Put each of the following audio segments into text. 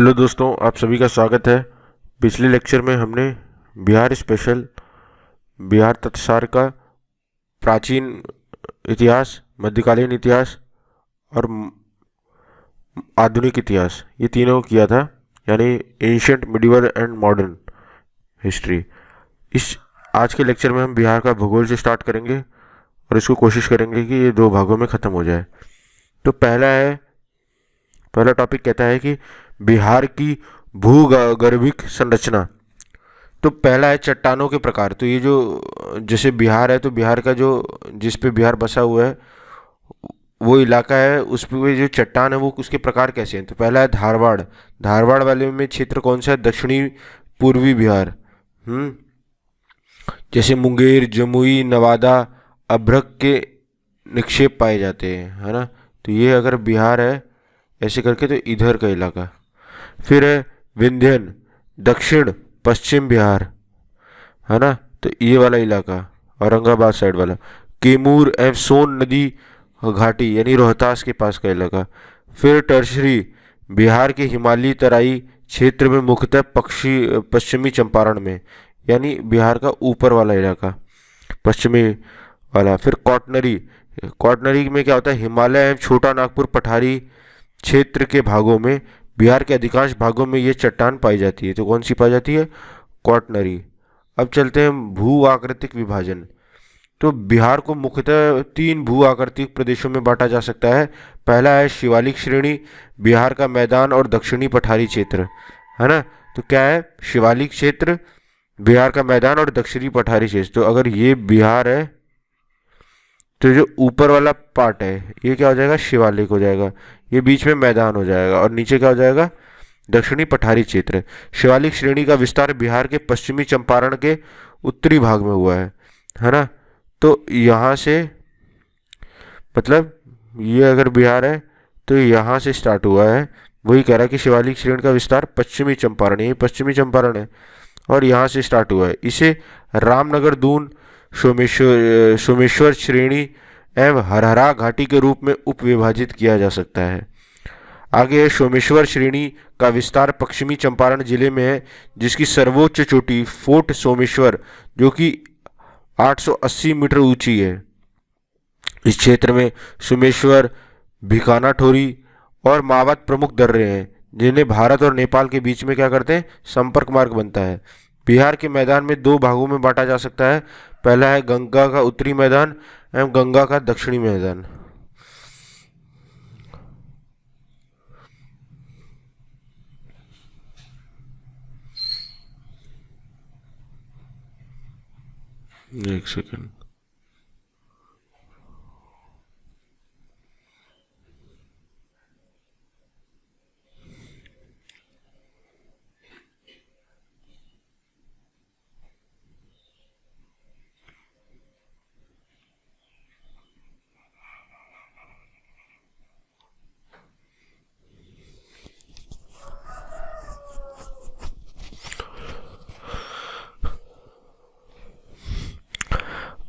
Hello दोस्तों, आप सभी का स्वागत है। पिछले लेक्चर में हमने बिहार स्पेशल, बिहार तत्सार का प्राचीन इतिहास, मध्यकालीन इतिहास और आधुनिक इतिहास, ये तीनों किया था, यानी ancient, medieval and modern history. इस आज के लेक्चर में हम बिहार का भूगोल से स्टार्ट करेंगे और इसको कोशिश करेंगे कि ये दो भागों में ख़त्म हो जाए। तो पहला टॉपिक कहता है कि बिहार की भूगर्भिक संरचना। तो पहला है चट्टानों के प्रकार। तो ये जो जैसे बिहार है, तो बिहार का जो जिस पे बिहार बसा हुआ है वो इलाका है, उस पे जो चट्टान है वो उसके प्रकार कैसे हैं। तो पहला है धारवाड़। धारवाड़ वाले में क्षेत्र कौन सा है? दक्षिणी पूर्वी बिहार। जैसे मुंगेर, जमुई, नवादा, अभ्रक के निक्षेप पाए जाते हैं, है ना। तो ये अगर बिहार है ऐसे करके, तो इधर का इलाका। फिर है विंध्यन, दक्षिण पश्चिम बिहार, है ना। तो ये वाला इलाका औरंगाबाद साइड वाला। कैमूर एवं सोन नदी घाटी यानी रोहतास के पास का इलाका। फिर टर्शरी, बिहार के हिमालयी तराई क्षेत्र में, मुख्यतः पश्चिमी चंपारण में, यानी बिहार का ऊपर वाला इलाका, पश्चिमी वाला। फिर कॉटनरी, कॉटनरी में क्या होता है? हिमालय एवं छोटा नागपुर पठारी क्षेत्र के भागों में, बिहार के अधिकांश भागों में ये चट्टान पाई जाती है। तो कौन सी पाई जाती है? क्वाटनरी। अब चलते हैं भू आकृतिक विभाजन। तो बिहार को मुख्यतः 3 भू आकृतिक प्रदेशों में बांटा जा सकता है। पहला है शिवालिक श्रेणी, बिहार का मैदान और दक्षिणी पठारी क्षेत्र, है ना। तो क्या है? शिवालिक क्षेत्र, बिहार का मैदान और दक्षिणी पठारी क्षेत्र। तो अगर ये बिहार है तो जो ऊपर वाला पार्ट है ये क्या हो जाएगा? शिवालिक हो जाएगा। ये बीच में मैदान हो जाएगा और नीचे क्या हो जाएगा? दक्षिणी पठारी क्षेत्र। शिवालिक श्रेणी का विस्तार बिहार के पश्चिमी चंपारण के उत्तरी भाग में हुआ है ना। तो यहाँ से मतलब ये अगर बिहार है तो यहाँ से स्टार्ट हुआ है। वही कह रहा है कि शिवालिक श्रेणी का विस्तार पश्चिमी चंपारण, यही पश्चिमी चंपारण है, और यहाँ से स्टार्ट हुआ है। इसे रामनगर, दून, सोमेश्वर श्रेणी एवं हरहरा घाटी के रूप में उपविभाजित किया जा सकता है। आगे सोमेश्वर श्रेणी का विस्तार पश्चिमी चंपारण जिले में है, जिसकी सर्वोच्च चोटी फोर्ट सोमेश्वर जो कि 880 मीटर ऊंची है। इस क्षेत्र में सोमेश्वर, भिकाना ठोरी और मावत प्रमुख दर्रे हैं, जिन्हें भारत और नेपाल के बीच में क्या करते हैं? संपर्क मार्ग बनता है। बिहार के मैदान में 2 भागों में बांटा जा सकता है। पहला है गंगा का उत्तरी मैदान एवं गंगा का दक्षिणी मैदान। एक सेकंड।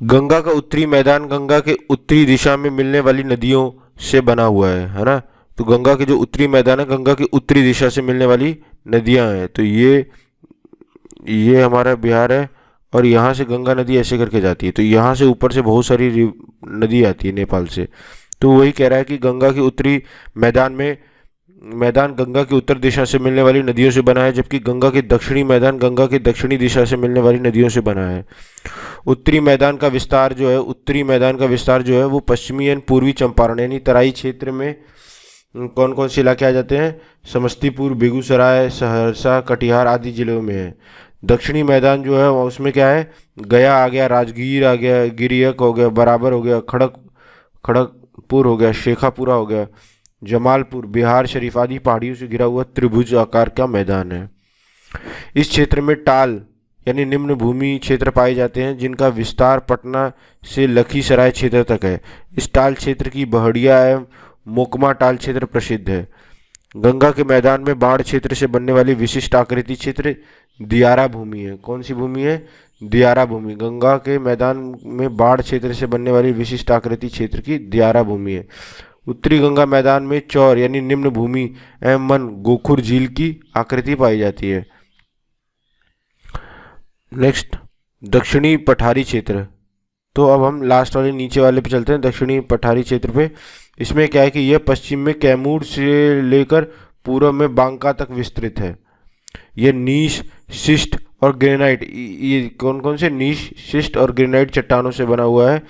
गंगा का उत्तरी मैदान गंगा के उत्तरी दिशा में मिलने वाली नदियों से बना हुआ है ना। तो गंगा के जो उत्तरी मैदान है, गंगा की उत्तरी दिशा से मिलने वाली नदियां हैं। तो ये हमारा बिहार है और यहाँ से गंगा नदी ऐसे करके जाती है। तो यहाँ से ऊपर से बहुत सारी नदी आती है नेपाल से। तो वही कह रहा है कि गंगा के उत्तरी मैदान गंगा की उत्तर दिशा से मिलने वाली नदियों से बना है, जबकि गंगा के दक्षिणी मैदान गंगा की दक्षिणी दिशा से मिलने वाली नदियों से बना है। उत्तरी मैदान का विस्तार जो है वो पश्चिमी यानी पूर्वी चंपारण यानी तराई क्षेत्र में कौन कौन से इलाके आ जाते हैं? समस्तीपुर, बेगूसराय, सहरसा, कटिहार आदि जिलों में है। दक्षिणी मैदान जो है उसमें क्या है? गया आ गया, राजगीर आ गया, गिरियक हो गया, बराबर हो गया, खड़गपुर हो गया, शेखापुरा हो गया, जमालपुर, बिहार शरीफ आदि पहाड़ियों से घिरा हुआ त्रिभुज आकार का मैदान है। इस क्षेत्र में टाल यानी निम्न भूमि क्षेत्र पाए जाते हैं, जिनका विस्तार पटना से लखीसराय क्षेत्र तक है। इस टाल क्षेत्र की बहड़िया एवं मोकमा टाल क्षेत्र प्रसिद्ध है। गंगा के मैदान में बाढ़ क्षेत्र से बनने वाली विशिष्ट आकृति क्षेत्र दियारा भूमि है। कौन सी भूमि है? दियारा भूमि। गंगा के मैदान में बाढ़ क्षेत्र से बनने वाली विशिष्ट आकृति क्षेत्र की दियारा भूमि है। उत्तरी गंगा मैदान में चौर यानी निम्न भूमि एवं मन गोखुर झील की आकृति पाई जाती है। नेक्स्ट, दक्षिणी पठारी क्षेत्र। तो अब हम लास्ट वाले नीचे वाले पे चलते हैं, दक्षिणी पठारी क्षेत्र पे। इसमें क्या है कि यह पश्चिम में कैमूर से लेकर पूर्व में बांका तक विस्तृत है। यह नीश, शिस्ट और ग्रेनाइट, ये कौन कौन से नीश, शिस्ट और ग्रेनाइट चट्टानों से बना हुआ है।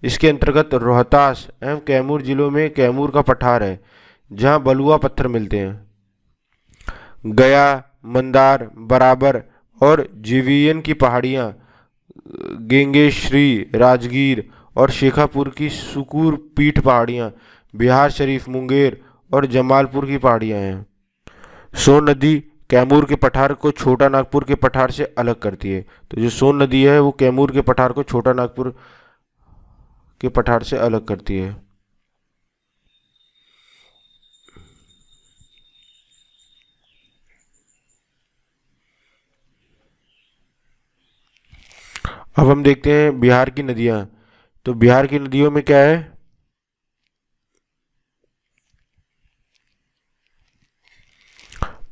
इसके अंतर्गत रोहतास एवं कैमूर जिलों में कैमूर का पठार है जहाँ बलुआ पत्थर मिलते हैं। गया, मंदार, बराबर और जीवीएन की पहाड़ियाँ, गेंगेश्री, राजगीर और शेखापुर की सुकूर पीठ पहाड़ियाँ, बिहार शरीफ, मुंगेर और जमालपुर की पहाड़ियाँ हैं। सोन नदी कैमूर के पठार को छोटा नागपुर के पठार से अलग करती है। तो जो सोन नदी है वो कैमूर के पठार को छोटा नागपुर के पठार से अलग करती है। अब हम देखते हैं बिहार की नदियां। तो बिहार की नदियों में क्या है,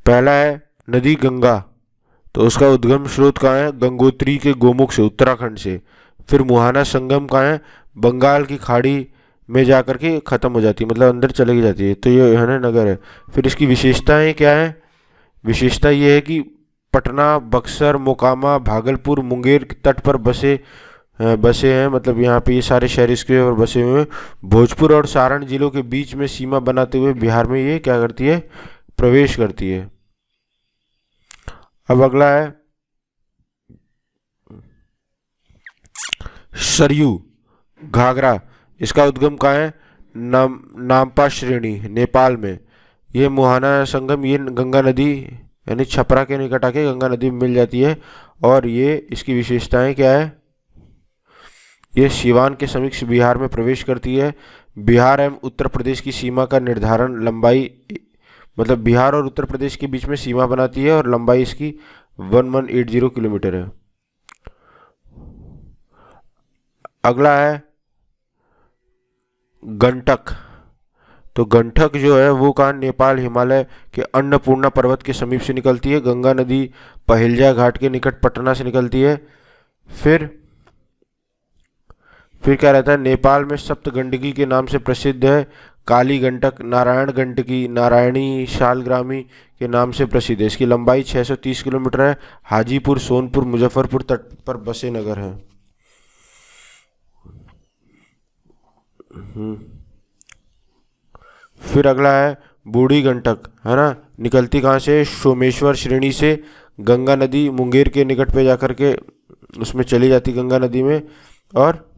पहला है नदी गंगा। तो उसका उद्गम स्रोत कहाँ है, गंगोत्री के गोमुख से, उत्तराखंड से। फिर मुहाना संगम कहाँ है, बंगाल की खाड़ी में जाकर के ख़त्म हो जाती है, मतलब अंदर चली जाती है। तो ये है ना नगर है। फिर इसकी विशेषताएं क्या है, विशेषता ये है कि पटना, बक्सर, मोकामा, भागलपुर, मुंगेर के तट पर बसे हैं, मतलब यहाँ पे ये सारे शहर इसके और बसे हुए हैं। भोजपुर और सारण जिलों के बीच में सीमा बनाते हुए बिहार में ये क्या करती है, प्रवेश करती है। अब अगला है सरयू घाघरा। इसका उद्गम कहाँ है, नामपा श्रेणी, नेपाल में। ये मुहाना संगम ये गंगा नदी यानी छपरा के निकट आके गंगा नदी में मिल जाती है। और ये इसकी विशेषताएं क्या है, ये सीवान के समीप बिहार में प्रवेश करती है। बिहार एवं उत्तर प्रदेश की सीमा का निर्धारण लंबाई, मतलब बिहार और उत्तर प्रदेश के बीच में सीमा बनाती है और लंबाई इसकी 1180 किलोमीटर है। अगला है गंडक। तो गंडक जो है वो कहाँ, नेपाल हिमालय के अन्नपूर्णा पर्वत के समीप से निकलती है। गंगा नदी पहिलजा घाट के निकट पटना से निकलती है। फिर क्या रहता है, नेपाल में सप्त गंडकी के नाम से प्रसिद्ध है। काली गंडक, नारायण गंडकी, नारायणी, शालग्रामी के नाम से प्रसिद्ध है। इसकी लंबाई 630 किलोमीटर है। हाजीपुर, सोनपुर, मुजफ्फरपुर तट पर बसे नगर हैं। फिर अगला है बूढ़ी गंडक, है ना, निकलती कहाँ से, सोमेश्वर श्रेणी से। गंगा नदी मुंगेर के निकट पे जाकर के उसमें चली जाती गंगा नदी में। और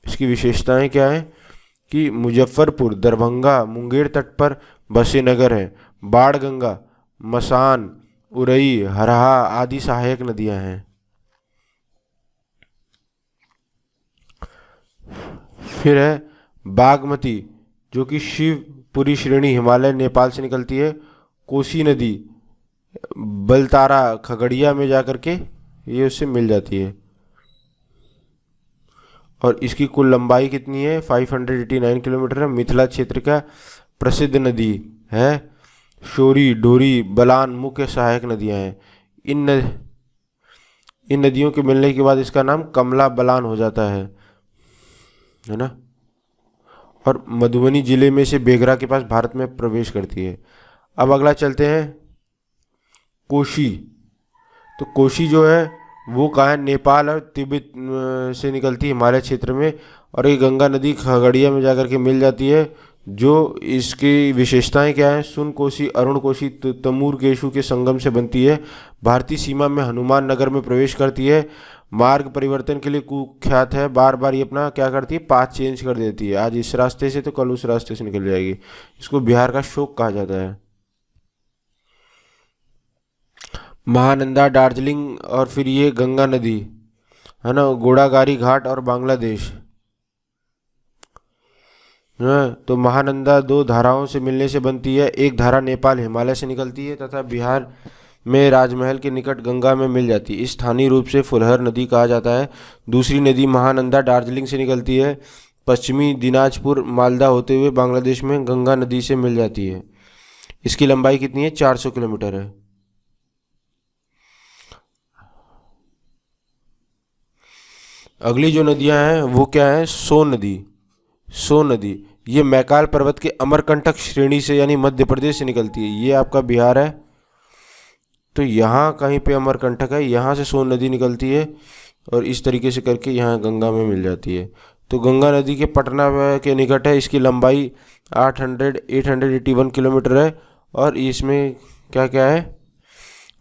इसकी विशेषताएं क्या है कि मुजफ्फरपुर, दरभंगा, मुंगेर तट पर बसे नगर हैं। बाढ़ गंगा, मसान, उरई, हरहा आदि सहायक नदियां हैं। फिर है बागमती, जो कि शिवपुरी श्रेणी, हिमालय, नेपाल से निकलती है। कोसी नदी बलतारा, खगड़िया में जाकर के ये उससे मिल जाती है। और इसकी कुल लंबाई कितनी है, 589 किलोमीटर है। मिथिला क्षेत्र का प्रसिद्ध नदी है शोरी, डोरी, बलान मुख्य सहायक नदियां हैं। इन नदियों के मिलने के बाद इसका नाम कमला बलान हो जाता है ना। और मधुबनी जिले में से बेगरा के पास भारत में प्रवेश करती है। अब अगला चलते हैं कोशी। तो कोशी जो है वो कहाँ है, नेपाल और तिब्बत से निकलती है हिमालय क्षेत्र में। और ये गंगा नदी खगड़िया में जाकर के मिल जाती है। जो इसकी विशेषताएं क्या हैं, सुन कोसी, अरुण कोसी, तमूर केशु के संगम से बनती है। भारतीय सीमा में हनुमान नगर में प्रवेश करती है। मार्ग परिवर्तन के लिए कुख्यात है। बार बार ये अपना क्या करती है, पाथ चेंज कर देती है। आज इस रास्ते से तो कल उस रास्ते से निकल जाएगी। इसको बिहार का शोक कहा जाता है। महानंदा, दार्जिलिंग और फिर ये गंगा नदी, है ना, गोड़ागारी घाट और बांग्लादेश। तो महानंदा दो धाराओं से मिलने से बनती है। एक धारा नेपाल हिमालय से निकलती है तथा बिहार में राजमहल के निकट गंगा में मिल जाती है। स्थानीय रूप से फुलहर नदी कहा जाता है। दूसरी नदी महानंदा दार्जिलिंग से निकलती है। पश्चिमी दिनाजपुर मालदा होते हुए बांग्लादेश में गंगा नदी से मिल जाती है। इसकी लंबाई कितनी है? 400 किलोमीटर है। अगली जो नदियां हैं वो क्या है? सोन नदी। सोन नदी ये मैकाल पर्वत के अमरकंटक श्रेणी से यानी मध्य प्रदेश से निकलती है। ये आपका बिहार है, तो यहाँ कहीं पे अमरकंटक है, यहाँ से सोन नदी निकलती है और इस तरीके से करके यहाँ गंगा में मिल जाती है। तो गंगा नदी के पटना के निकट है। इसकी लंबाई 881 किलोमीटर है और इसमें क्या क्या है?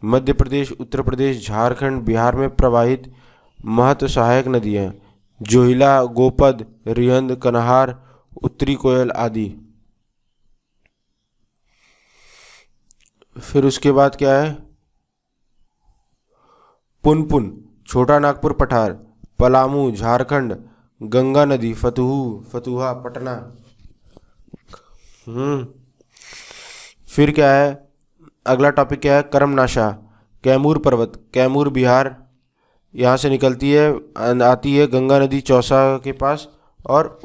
मध्य प्रदेश, उत्तर प्रदेश, झारखंड, बिहार में प्रवाहित महत्व सहायक नदियाँ जोहिला, गोपद, रिहंद, कन्हार, उत्तरी कोयल आदि। फिर उसके बाद क्या है? पुनपुन, छोटा नागपुर पठार, पलामू झारखंड, गंगा नदी फतुहा पटना। फिर क्या है? अगला टॉपिक क्या है? कर्मनाशा, कैमूर पर्वत, कैमूर बिहार, यहाँ से निकलती है, आती है गंगा नदी चौसा के पास और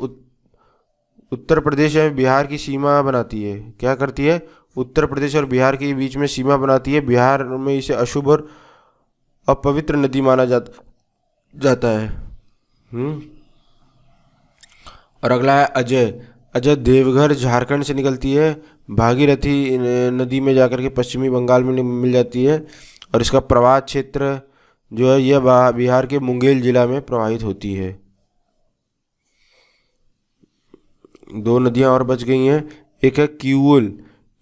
उत्तर प्रदेश और बिहार की सीमा बनाती है। क्या करती है? उत्तर प्रदेश और बिहार के बीच में सीमा बनाती है। बिहार में इसे अशुभ और अपवित्र नदी माना जाता है। और अगला है अजय। अजय देवघर झारखंड से निकलती है, भागीरथी नदी में जाकर के पश्चिमी बंगाल में मिल जाती है और इसका प्रवाह क्षेत्र जो है यह बिहार के मुंगेर जिला में प्रवाहित होती है। 2 नदियां और बच गई हैं। एक है किऊल,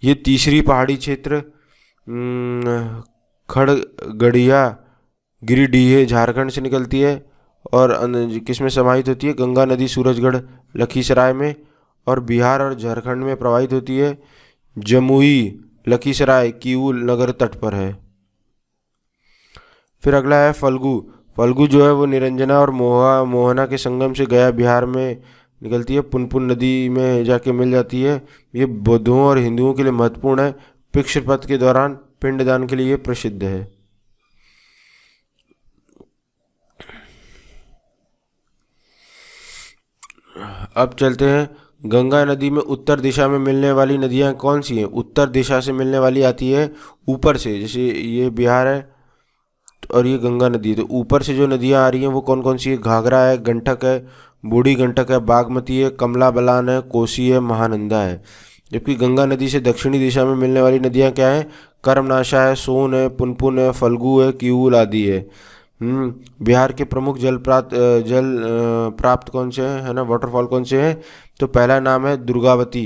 ये तीसरी पहाड़ी क्षेत्र खड़गड़िया गिरिडीह झारखंड से निकलती है और किसमें समाहित होती है? गंगा नदी सूरजगढ़ लखीसराय में और बिहार और झारखंड में प्रवाहित होती है। जमुई, लखीसराय, किऊल नगर तट पर है। फिर अगला है फल्गु। फल्गु जो है वो निरंजना और मोहना के संगम से गया बिहार में निकलती है, पुनपुन नदी में जाके मिल जाती है। ये बौद्धों और हिंदुओं के लिए महत्वपूर्ण है। पितृपक्ष के दौरान पिंडदान के लिए प्रसिद्ध है। अब चलते हैं गंगा नदी में उत्तर दिशा में मिलने वाली नदियां कौन सी हैं? उत्तर दिशा से मिलने वाली आती है ऊपर से, जैसे ये बिहार है और ये गंगा नदी है, तो ऊपर से जो नदियां आ रही हैं वो कौन कौन सी है? घाघरा है, गंडक है, बूढ़ी गंडक है, बागमती है, कमला बलान है, कोसी है, महानंदा है। जबकि गंगा नदी से दक्षिणी दिशा में मिलने वाली नदियां क्या है? कर्मनाशा है, सोन है, पुनपुन है, फल्गु है, किऊल आदि है। बिहार के प्रमुख जल प्राप्त कौन से हैं, है ना, वाटरफॉल कौन से हैं? तो पहला नाम है दुर्गावती,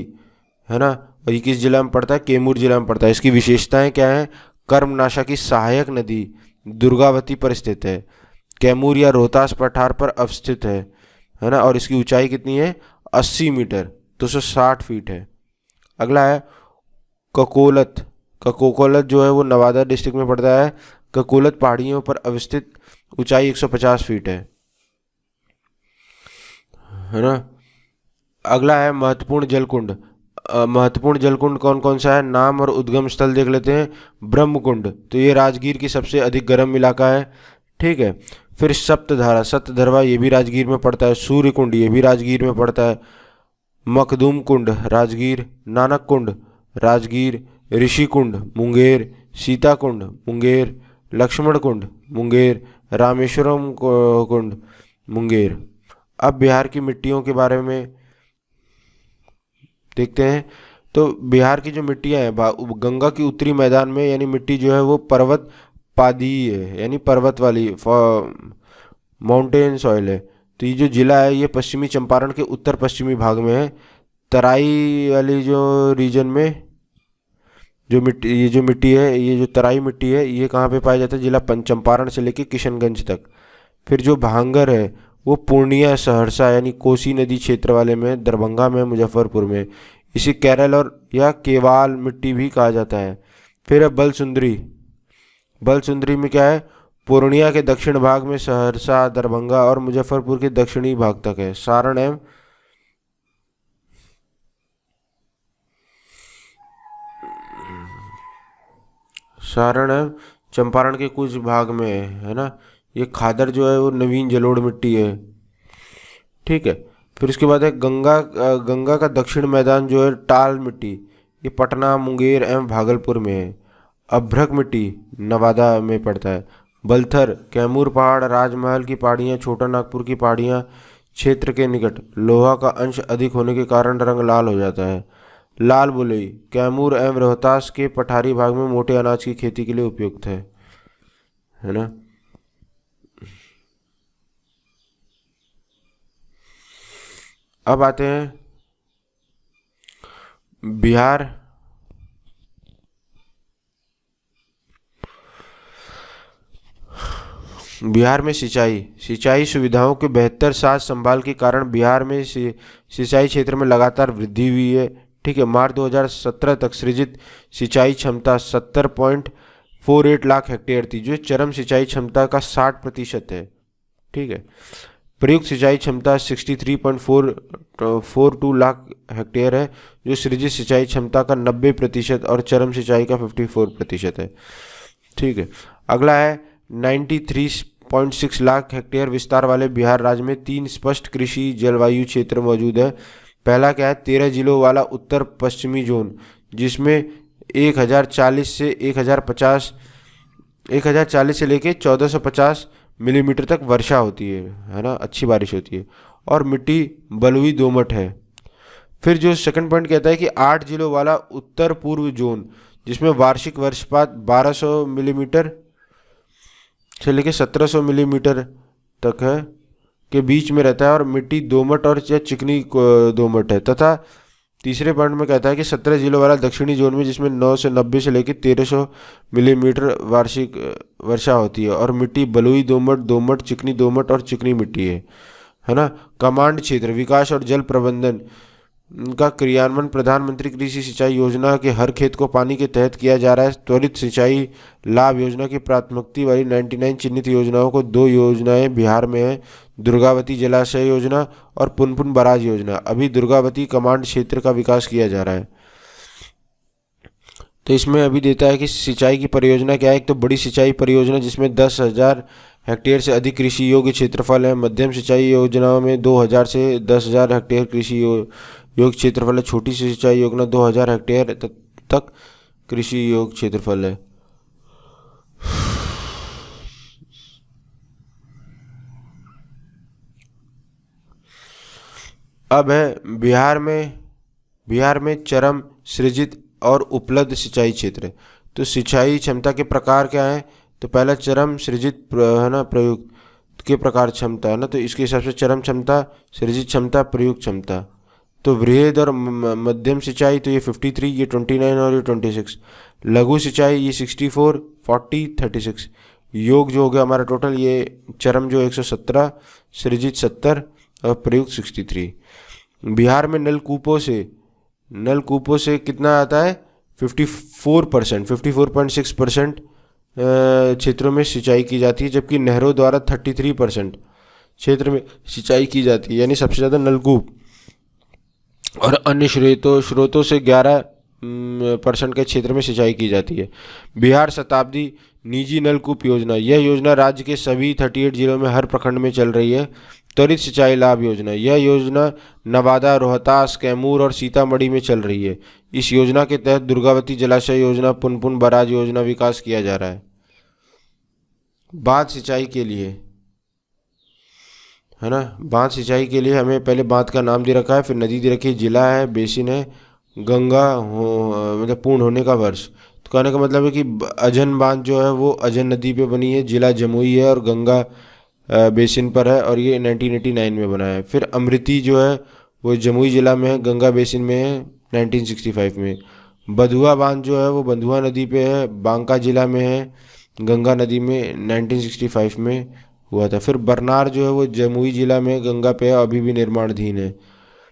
है ना, और ये किस जिला में पड़ता है? कैमूर जिला में पड़ता है। इसकी विशेषताएं क्या है? कर्मनाशा की सहायक नदी दुर्गावती पर स्थित है, कैमूर या रोहतास पठार पर अवस्थित है ना, और इसकी ऊंचाई कितनी है? 80 मीटर 260 फीट है। अगला है ककोलत। ककोलत जो है वो नवादा डिस्ट्रिक्ट में पड़ता है। ककोलत पहाड़ियों पर अवस्थित, ऊंचाई 150 फीट है ना। अगला है महत्वपूर्ण जलकुंड। महत्वपूर्ण जलकुंड कौन कौन सा है? नाम और उद्गम स्थल देख लेते हैं। ब्रह्मकुंड, तो ये राजगीर की सबसे अधिक गर्म इलाका है, ठीक है। फिर सप्तधारा, सप्तधरवा ये भी राजगीर में पड़ता है। सूर्य कुंड ये भी राजगीर में पड़ता है। मखदूम कुंड राजगीर, नानक कुंड राजगीर, ऋषि कुंड मुंगेर, सीता कुंड मुंगेर, लक्ष्मण कुंड मुंगेर, रामेश्वरम कुंड मुंगेर। अब बिहार की मिट्टियों के बारे में देखते हैं। तो बिहार की जो मिट्टियाँ हैं, गंगा की उत्तरी मैदान में यानी मिट्टी जो है वो पर्वत पादी है, यानी पर्वत वाली माउंटेन सॉइल है। तो ये जो जिला है ये पश्चिमी चंपारण के उत्तर पश्चिमी भाग में है। तराई वाली जो रीजन में जो मिट्टी है, ये जो तराई मिट्टी है, ये कहाँ पे पाया जाता है? जिला चंपारण से लेके किशनगंज तक। फिर जो भांगर है वो पूर्णिया, सहरसा यानी कोसी नदी क्षेत्र वाले में, दरभंगा में, मुजफ्फरपुर में। इसे केरल और या केवाल मिट्टी भी कहा जाता है। फिर है बलसुंदरी। बलसुंदरी में क्या है? पूर्णिया के दक्षिण भाग में, सहरसा, दरभंगा और मुजफ्फरपुर के दक्षिणी भाग तक है। सारण है चंपारण के कुछ भाग में है ना। ये खादर जो है वो नवीन जलोढ़ मिट्टी है, ठीक है। फिर उसके बाद है गंगा का दक्षिण मैदान जो है टाल मिट्टी, ये पटना, मुंगेर एवं भागलपुर में है। अभ्रक मिट्टी नवादा में पड़ता है। बलथर कैमूर पहाड़, राजमहल की पहाड़ियाँ, छोटा नागपुर की पहाड़ियाँ क्षेत्र के निकट, लोहा का अंश अधिक होने के कारण रंग लाल हो जाता है। लाल बुलई कैमूर एवं रोहतास के पठारी भाग में मोटे अनाज की खेती के लिए उपयुक्त है ना। अब आते हैं बिहार। बिहार में सिंचाई सुविधाओं के बेहतर साज संभाल के कारण बिहार में सिंचाई क्षेत्र में लगातार वृद्धि हुई है। ठीक है, मार्च 2017 तक सृजित सिंचाई क्षमता 70.48 लाख हेक्टेयर थी, जो चरम सिंचाई क्षमता का 60% है। ठीक है, प्रयुक्त सिंचाई क्षमता 63.42 लाख हेक्टेयर है, जो सृजित सिंचाई क्षमता का 90% और चरम सिंचाई का 54% है। ठीक है, अगला है 93.6 लाख हेक्टेयर विस्तार वाले बिहार राज्य में 3 स्पष्ट कृषि जलवायु क्षेत्र मौजूद है। पहला क्या है, 13 जिलों वाला उत्तर पश्चिमी जोन, जिसमें 1040 से 1040 से लेके 1450 मिलीमीटर तक वर्षा होती है ना, अच्छी बारिश होती है, और मिट्टी बलुई दोमट है। फिर जो सेकंड पॉइंट कहता है कि 8 जिलों वाला उत्तर पूर्व जोन, जिसमें वार्षिक वर्षपात 1200 मिलीमीटर से लेके 1700 मिलीमीटर तक है के बीच में रहता है, और मिट्टी दोमट और चिकनी दोमट है। तथा तीसरे पॉइंट में कहता है कि 17 जिलों वाला दक्षिणी जोन में, जिसमें 9 से 90 से लेकर 1300 मिलीमीटर वार्षिक वर्षा होती है, और मिट्टी बलुई दोमट, दोमट, चिकनी दोमट और चिकनी मिट्टी है ना। कमांड क्षेत्र विकास और जल प्रबंधन का क्रियान्वयन प्रधानमंत्री कृषि सिंचाई योजना के हर खेत को पानी के तहत किया जा रहा है। त्वरित सिंचाई लाभ योजना की प्राथमिकता वाली 99 चिन्हित योजनाओं को 2 योजनाएं बिहार में है, दुर्गावती जलाशय योजना और पुनपुन बराज योजना। अभी दुर्गावती कमांड क्षेत्र का विकास किया जा रहा है। तो इसमें अभी देता है कि सिंचाई की परियोजना क्या है। एक तो बड़ी सिंचाई परियोजना जिसमें 10,000 हेक्टेयर से अधिक कृषि योग्य क्षेत्रफल है। मध्यम सिंचाई योजनाओं में 2,000 से 10,000 हेक्टेयर कृषि योग्य क्षेत्रफल है। छोटी सिंचाई योजना 2,000 हेक्टेयर तक कृषि योग्य क्षेत्रफल है। अब है बिहार में चरम सृजित और उपलब्ध सिंचाई क्षेत्र। तो सिंचाई क्षमता के प्रकार क्या है। तो पहला चरम सृजित है ना, प्रयुक्त के प्रकार क्षमता है ना। तो इसके हिसाब से चरम क्षमता, सृजित क्षमता, प्रयुक्त क्षमता। तो वृहद और मध्यम सिंचाई तो ये 53, ये 29 और ये 26। लघु सिंचाई ये 64, 40, 36। योग जो हो गया हमारा टोटल, ये चरम जो 117, सृजित 70 और प्रयुक्त 63। बिहार में नलकूपों से कितना आता है 54%, 54.6% क्षेत्रों में सिंचाई की जाती है, जबकि नहरों द्वारा 33% क्षेत्र में सिंचाई की जाती है। यानी सबसे ज़्यादा नलकूप और अन्य स्रोतों से 11% के क्षेत्र में सिंचाई की जाती है। बिहार शताब्दी निजी नलकूप योजना, यह योजना राज्य के सभी 38 जिलों में हर प्रखंड में चल रही है। त्वरित सिंचाई लाभ योजना, यह योजना नवादा, रोहतास, कैमूर और सीतामढ़ी में चल रही है। इस योजना के तहत दुर्गावती जलाशय योजना, पुनपुन बराज योजना विकास किया जा रहा है। बांध सिंचाई के लिए है ना, बांध सिंचाई के लिए हमें पहले बांध का नाम दे रखा है, फिर नदी दे रखी है, जिला है, बेसिन है, गंगा मतलब पूर्ण होने का वर्ष। तो कहने का मतलब है कि अजन बांध जो है वो अजन नदी पे बनी है, जिला जमुई है और गंगा बेसिन पर है, और ये 1989 में बना है। फिर अमृति जो है वो जमुई जिला में है, गंगा बेसिन में है 1965 में। बधुआ बांध जो है वो बंधुआ नदी पे है, बांका जिला में है, गंगा नदी में 1965 में हुआ था। फिर बरनार जो है वो जमुई जिला में गंगा पे है, अभी भी निर्माणाधीन है।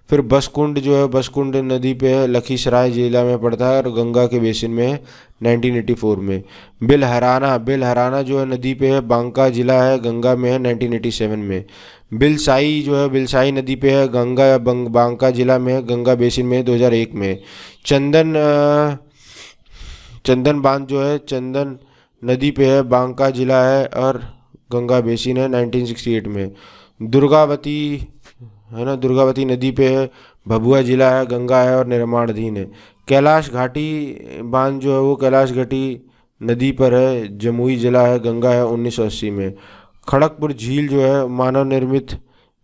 फिर बसकुंड जो है बसकुंड नदी पे है, लखीसराय जिला में पड़ता है और गंगा के बेसिन में है 1984 में। बिलहराना जो है नदी पे है, बांका जिला है, गंगा में है 1987 में। बिलसाई जो है बिलसाई नदी पे है, गंगा बांका जिला में है, गंगा बेसिन में है 2001 में। चंदन बांध जो है चंदन नदी पे है, बांका जिला है और गंगा बेसिन है 1968 में। दुर्गावती है ना, दुर्गावती नदी पे है, भभुआ जिला है, गंगा है और निर्माणाधीन है। कैलाश घाटी बांध जो है वो कैलाश घाटी नदी पर है, जमुई जिला है, गंगा है, 1980 में। खड़गपुर झील जो है मानव निर्मित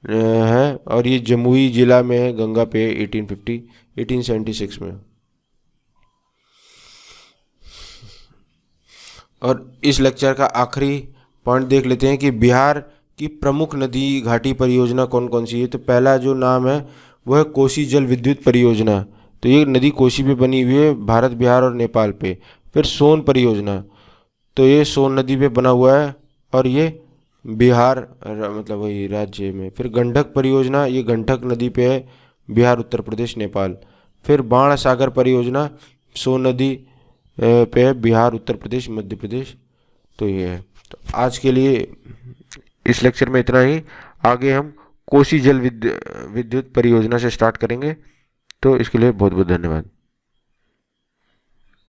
है और ये जमुई जिला में है, गंगा पे 1876 में। और इस लेक्चर का आखिरी पॉइंट देख लेते हैं कि बिहार की प्रमुख नदी घाटी परियोजना कौन कौन सी है। तो पहला जो नाम है वो है कोसी जल विद्युत परियोजना। तो ये नदी कोसी पे बनी हुई है, भारत, बिहार और नेपाल पे। फिर सोन परियोजना, तो ये सोन नदी पे बना हुआ है और ये बिहार मतलब वही राज्य में। फिर गंडक परियोजना, ये गंडक नदी पे है, बिहार, उत्तर प्रदेश, नेपाल। फिर बाण सागर परियोजना सोन नदी पे है, बिहार, उत्तर प्रदेश, मध्य प्रदेश। तो ये है। तो आज के लिए इस लेक्चर में इतना ही। आगे हम कोसी जल विद्युत परियोजना से स्टार्ट करेंगे। तो इसके लिए बहुत बहुत धन्यवाद।